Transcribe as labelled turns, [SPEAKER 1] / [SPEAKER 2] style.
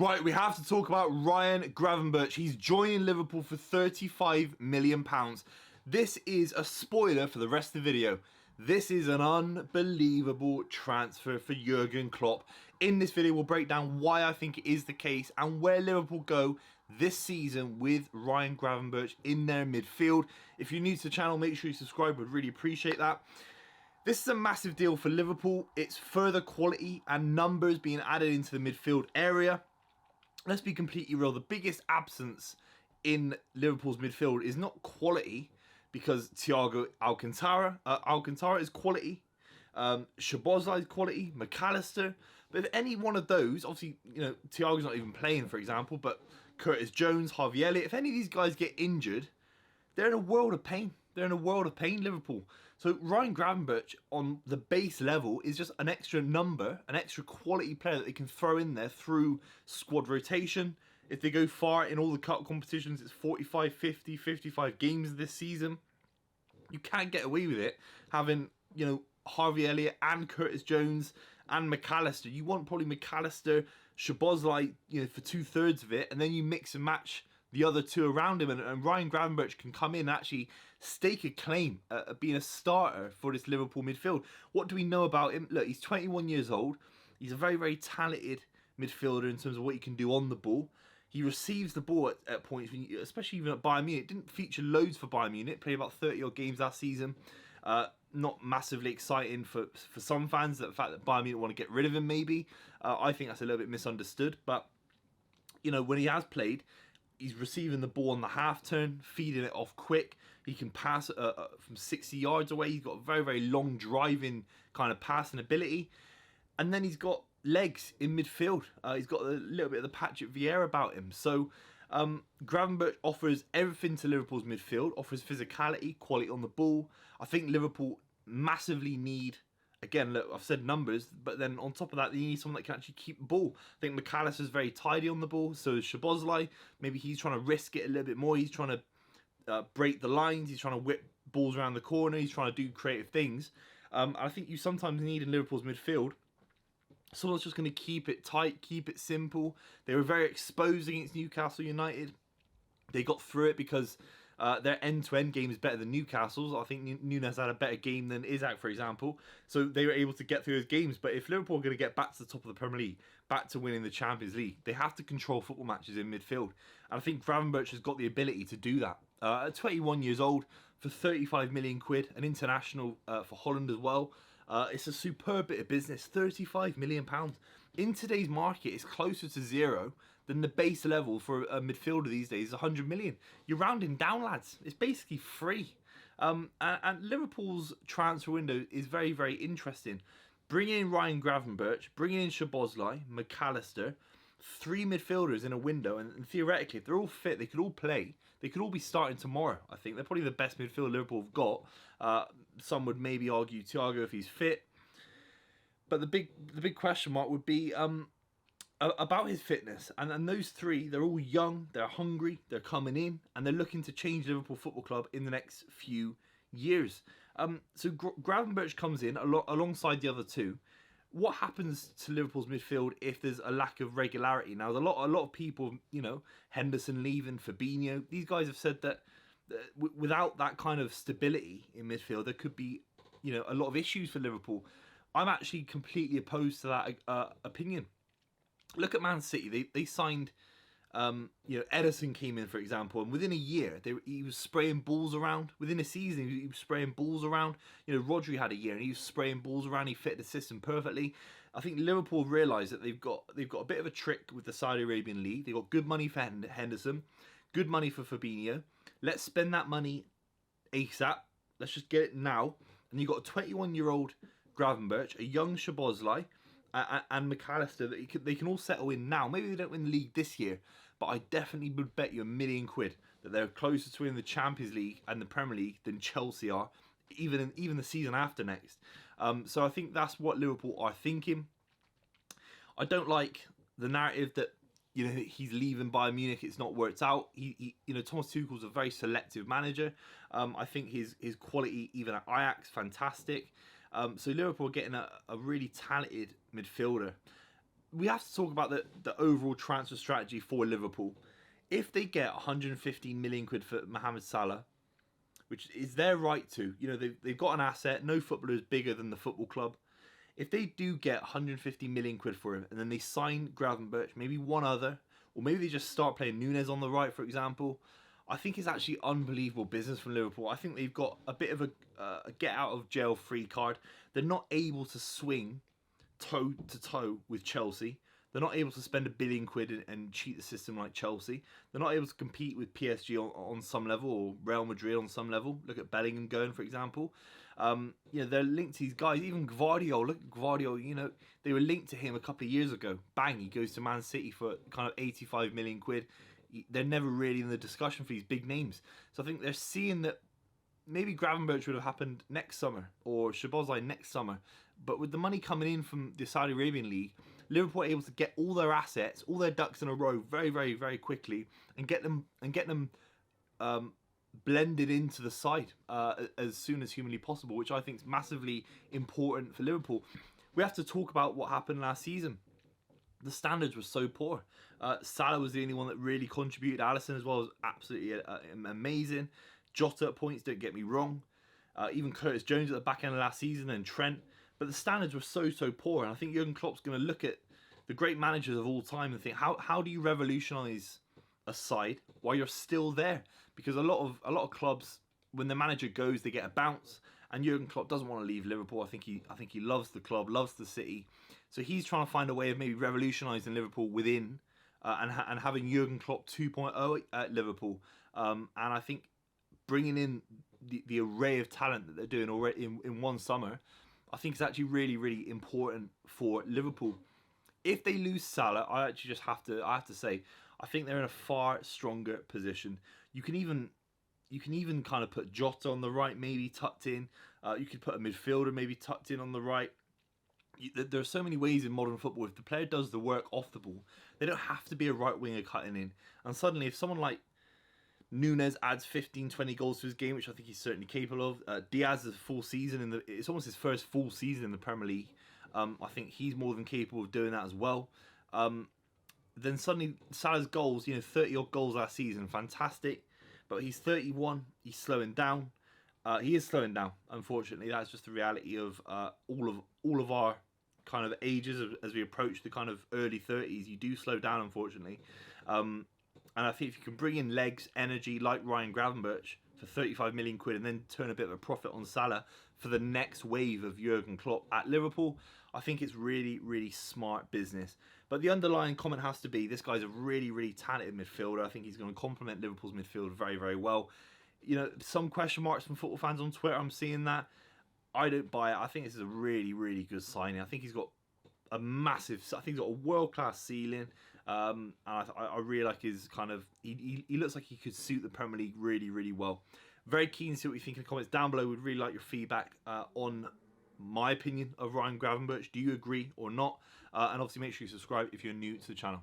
[SPEAKER 1] Right, we have to talk about Ryan Gravenberch. He's joining Liverpool for £35 million. This is a spoiler for the rest of the video. This is an unbelievable transfer for Jurgen Klopp. In this video, we'll break down why I think it is the case and where Liverpool go this season with Ryan Gravenberch in their midfield. If you're new to the channel, make sure you subscribe. Would really appreciate that. This is a massive deal for Liverpool. It's further quality and numbers being added into the midfield area. Let's be completely real. The biggest absence in Liverpool's midfield is not quality, because Thiago Alcantara is quality, Szoboszlai is quality, McAllister. But if any one of those, obviously, you know, Thiago's not even playing, for example, but Curtis Jones, Harvey Elliott, if any of these guys get injured, they're in a world of pain. They're in a world of pain, Liverpool. So Ryan Gravenberch on the base level is just an extra number, an extra quality player that they can throw in there through squad rotation. If they go far in all the cup competitions, it's 45, 50, 55 games this season. You can't get away with it having, you know, Harvey Elliott and Curtis Jones and McAllister. You want probably McAllister, Szoboszlai, you know, for 2/3 of it, and then you mix and match the other two around him, and Ryan Gravenberch can come in and actually stake a claim at being a starter for this Liverpool midfield. What do we know about him? Look, he's 21 years old. He's a very, very talented midfielder in terms of what he can do on the ball. He receives the ball at points, especially even at Bayern Munich. Didn't feature loads for Bayern Munich. Played about 30 odd games last season. Not massively exciting for some fans, the fact that Bayern Munich want to get rid of him maybe. I think that's a little bit misunderstood. But, you know, when he has played, he's receiving the ball on the half turn, feeding it off quick. He can pass from 60 yards away. He's got a very, very long driving kind of passing ability. And then he's got legs in midfield. He's got a little bit of the Patrick Vieira about him. So Gravenberch offers everything to Liverpool's midfield, offers physicality, quality on the ball. I think Liverpool massively need, again, look, I've said numbers, but then on top of that, they need someone that can actually keep the ball. I think McAllister's very tidy on the ball, so is Szoboszlai. Maybe he's trying to risk it a little bit more. He's trying to break the lines. He's trying to whip balls around the corner. He's trying to do creative things. I think you sometimes need in Liverpool's midfield someone's just going to keep it tight, keep it simple. They were very exposed against Newcastle United. They got through it because their end-to-end game is better than Newcastle's. I think Nunes had a better game than Isak, for example. So they were able to get through those games. But if Liverpool are going to get back to the top of the Premier League, back to winning the Champions League, they have to control football matches in midfield. And I think Gravenberch has got the ability to do that. At 21 years old, for 35 million quid, an international for Holland as well. It's a superb bit of business, £35 million. In today's market, it's closer to zero than the base level for a midfielder these days is 100 million. You're rounding down, lads. It's basically free. And Liverpool's transfer window is very, very interesting. Bringing in Ryan Gravenberch, bringing in Szoboszlai, McAllister, 3 midfielders in a window, and theoretically, if they're all fit, they could all play. They could all be starting tomorrow. I think they're probably the best midfield Liverpool have got. Some would maybe argue Thiago if he's fit, but the big question mark would be about his fitness. And those 3, they're all young, they're hungry, they're coming in, and they're looking to change Liverpool Football Club in the next few years. So Gravenberch comes in alongside the other 2. What happens to Liverpool's midfield if there's a lack of regularity? Now, there's a lot of people, you know, Henderson leaving, Fabinho. These guys have said that without that kind of stability in midfield, there could be, you know, a lot of issues for Liverpool. I'm actually completely opposed to that opinion. Look at Man City. They signed, you know, Ederson came in, for example, and within a year, he was spraying balls around. Within a season, he was spraying balls around. You know, Rodri had a year, and he was spraying balls around. He fit the system perfectly. I think Liverpool realised that they've got a bit of a trick with the Saudi Arabian League. They've got good money for Henderson, good money for Fabinho. Let's spend that money ASAP. Let's just get it now. And you've got a 21-year-old Gravenberch, a young Szoboszlai, and McAllister that they can all settle in now. Maybe they don't win the league this year, but I definitely would bet you £1 million that they're closer to winning the Champions League and the Premier League than Chelsea are, even the season after next. So I think that's what Liverpool are thinking. I don't like the narrative that, you know, he's leaving Bayern Munich, it's not worked out. You know, Thomas Tuchel's a very selective manager. I think his quality, even at Ajax, fantastic. So Liverpool are getting a really talented midfielder. we have to talk about the overall transfer strategy for Liverpool. If they get 115 million quid for Mohamed Salah, which is their right to, you know, they've got an asset. No footballer is bigger than the football club. If they do get 150 million quid for him, and then they sign Gravenberch, maybe one other, or maybe they just start playing Nunes on the right, for example, I think it's actually unbelievable business from Liverpool. I think they've got a bit of a get out of jail free card. They're not able to swing toe to toe with Chelsea. They're not able to spend £1 billion and cheat the system like Chelsea. They're not able to compete with PSG on some level, or Real Madrid on some level. Look at Bellingham going, for example. You know, they're linked to these guys. Even Gvardiol, look at Gvardiol, you know, they were linked to him a couple of years ago. Bang, he goes to Man City for kind of 85 million quid. They're never really in the discussion for these big names. So I think they're seeing that maybe Gravenberch would have happened next summer, or Szoboszlai next summer. But with the money coming in from the Saudi Arabian League, Liverpool are able to get all their assets, all their ducks in a row very, very, very quickly, and get them blended into the side as soon as humanly possible, which I think is massively important for Liverpool. We have to talk about what happened last season. The standards were so poor. Salah was the only one that really contributed. Alisson as well was absolutely amazing. Jota at points, don't get me wrong. Even Curtis Jones at the back end of last season, and Trent. But the standards were so poor, and I think Jurgen Klopp's going to look at the great managers of all time and think, how do you revolutionise a side while you're still there? Because a lot of clubs, when the manager goes, they get a bounce, and Jurgen Klopp doesn't want to leave Liverpool. I think he loves the club, loves the city, so he's trying to find a way of maybe revolutionising Liverpool within, and having Jurgen Klopp 2.0 at Liverpool, and I think bringing in the array of talent that they're doing already in one summer, I think it's actually really, really important for Liverpool. If they lose Salah, I actually just have to say, I think they're in a far stronger position. You can even kind of put Jota on the right, maybe tucked in. You could put a midfielder maybe tucked in on the right. There are so many ways in modern football. If the player does the work off the ball, they don't have to be a right winger cutting in. And suddenly, if someone like Nunes adds 15-20 goals to his game, which I think he's certainly capable of. Diaz is a full season it's almost his first full season in the Premier League. I think he's more than capable of doing that as well. Then suddenly Salah's goals, 30 odd goals last season, fantastic. But he's 31, he's slowing down. He is slowing down, unfortunately. That's just the reality of all of our kind of ages as we approach the kind of early 30s. You do slow down, unfortunately. And I think if you can bring in legs, energy, like Ryan Gravenberch for 35 million quid, and then turn a bit of a profit on Salah for the next wave of Jurgen Klopp at Liverpool, I think it's really, really smart business. But the underlying comment has to be, this guy's a really, really talented midfielder. I think he's going to complement Liverpool's midfield very, very well. Some question marks from football fans on Twitter, I'm seeing that. I don't buy it. I think this is a really, really good signing. I think he's got I think he's got a world-class ceiling. And I really like his kind of, he looks like he could suit the Premier League really, really well. Very keen to see what you think in the comments down below. Would really like your feedback on my opinion of Ryan Gravenberch. Do you agree or not? And obviously make sure you subscribe if you're new to the channel.